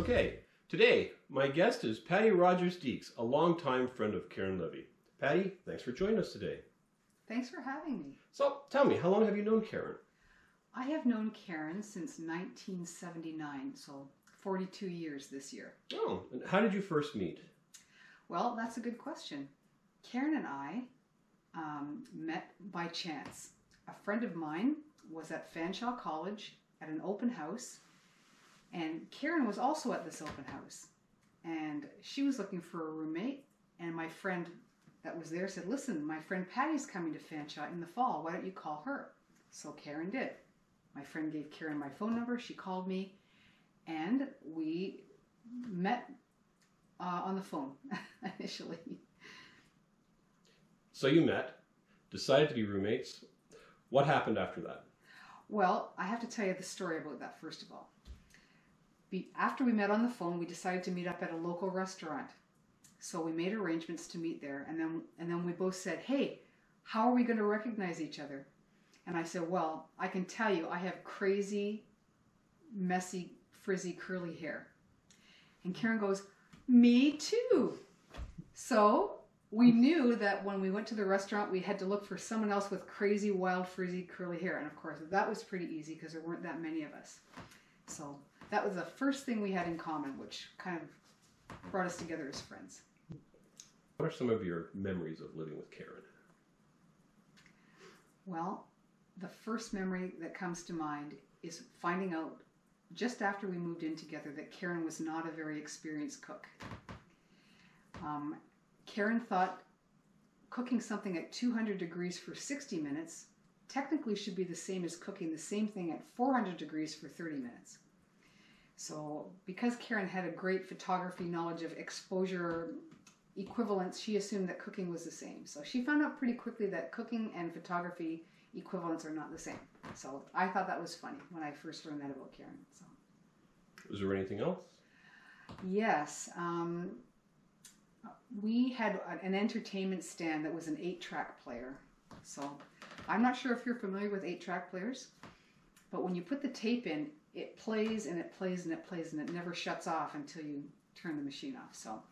Okay, today my guest is Patty Rogers-Deeks, a longtime friend of Karen Levy. Patty, thanks for joining us today. Thanks for having me. So, tell me, how long have you known Karen? I have known Karen since 1979, so 42 years this year. Oh, and how did you first meet? Well, that's a good question. Karen and I met by chance. A friend of mine was at Fanshawe College at an open house, and Karen was also at this open house. And she was looking for a roommate, and my friend that was there said, "Listen, my friend Patty's coming to Fanshawe in the fall. Why don't you call her?" So Karen did. My friend gave Karen my phone number. She called me, and we met on the phone initially. So you met, decided to be roommates. What happened after that? Well, I have to tell you the story about that first of all. After we met on the phone, we decided to meet up at a local restaurant. So we made arrangements to meet there, and then we both said, "Hey, how are we going to recognize each other?" And I said, "Well, I can tell you, I have crazy, messy, frizzy, curly hair." And Karen goes, "Me too." So we knew that when we went to the restaurant, we had to look for someone else with crazy, wild, frizzy, curly hair. And of course, that was pretty easy because there weren't that many of us. So that was the first thing we had in common, which kind of brought us together as friends. What are some of your memories of living with Karen? Well, the first memory that comes to mind is finding out just after we moved in together that Karen was not a very experienced cook. Karen thought cooking something at 200 degrees for 60 minutes technically should be the same as cooking the same thing at 400 degrees for 30 minutes. So because Karen had a great photography knowledge of exposure equivalence, she assumed that cooking was the same. So she found out pretty quickly that cooking and photography equivalents are not the same. So I thought that was funny when I first learned that about Karen. So. Was there anything else? Yes. We had an entertainment stand that was an 8-track player. So I'm not sure if you're familiar with 8-track players, but when you put the tape in, it plays and it plays and it plays and it never shuts off until you turn the machine off. So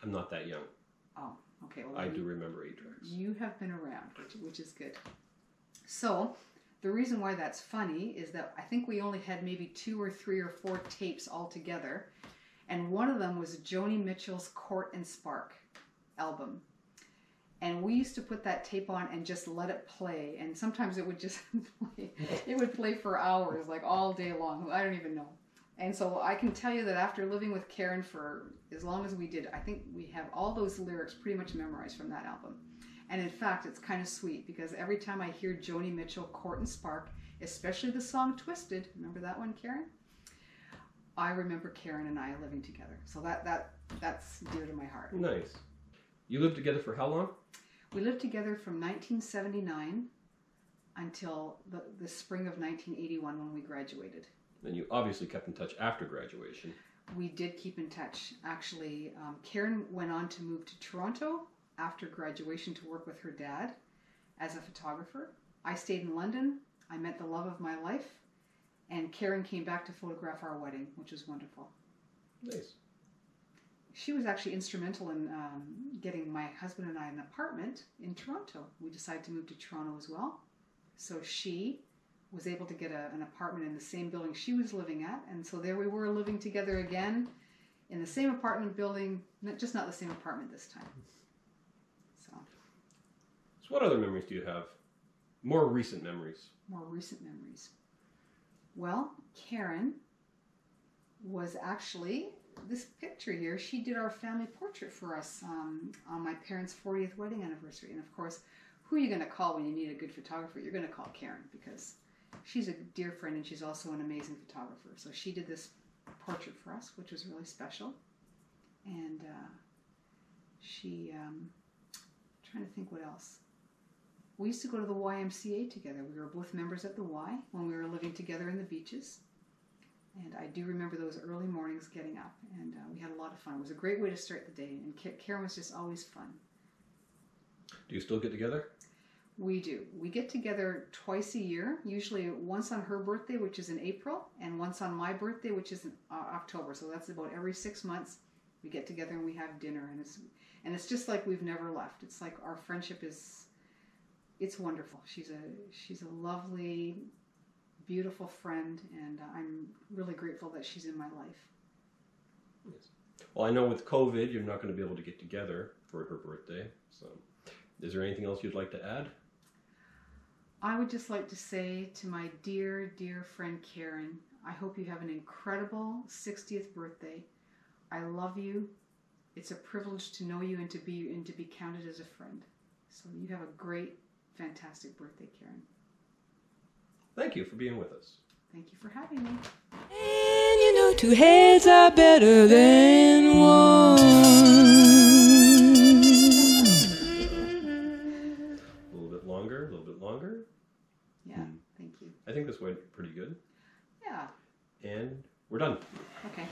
I'm not that young. Oh, okay. Well, I do remember 8-tracks. You have been around, which is good. So the reason why that's funny is that I think we only had maybe 2 or 3 or 4 tapes altogether, and one of them was Joni Mitchell's Court and Spark album. And we used to put that tape on and just let it play, and sometimes it would just play. It would play for hours, like all day long. I don't even know. And so I can tell you that after living with Karen for as long as we did, I think we have all those lyrics pretty much memorized from that album. And in fact, it's kind of sweet because every time I hear Joni Mitchell, Court and Spark, especially the song Twisted, remember that one, Karen? I remember Karen and I living together. So that's dear to my heart. Nice. You lived together for how long? We lived together from 1979 until the spring of 1981 when we graduated. And you obviously kept in touch after graduation. We did keep in touch. Actually, Karen went on to move to Toronto after graduation to work with her dad as a photographer. I stayed in London. I met the love of my life. And Karen came back to photograph our wedding, which was wonderful. Nice. She was actually instrumental in getting my husband and I an apartment in Toronto. We decided to move to Toronto as well. So she was able to get an apartment in the same building she was living at. And so there we were living together again in the same apartment building, just not the same apartment this time. So what other memories do you have? More recent memories. More recent memories. Well, Karen was actually, this picture here, she did our family portrait for us on my parents' 40th wedding anniversary. And of course, who are you going to call when you need a good photographer? You're going to call Karen because she's a dear friend and she's also an amazing photographer. So she did this portrait for us, which was really special. And trying to think what else. We used to go to the YMCA together. We were both members at the Y when we were living together in the beaches. And I do remember those early mornings getting up, and we had a lot of fun. It was a great way to start the day, and Karen was just always fun. Do you still get together? We do. We get together twice a year, usually once on her birthday, which is in April, and once on my birthday, which is in October. So that's about every 6 months. We get together and we have dinner, and it's just like we've never left. It's like our friendship it's wonderful. She's a lovely, beautiful friend, and I'm really grateful that she's in my life. Yes. Well, I know with COVID, you're not going to be able to get together for her birthday. So, is there anything else you'd like to add? I would just like to say to my dear, dear friend Karen, I hope you have an incredible 60th birthday. I love you. It's a privilege to know you and to be counted as a friend. So you have a great, fantastic birthday, Karen. Thank you for being with us. Thank you for having me. And you know, two heads are better than one. A little bit longer, a little bit longer. Yeah, thank you. I think this went pretty good. Yeah. And we're done. Okay.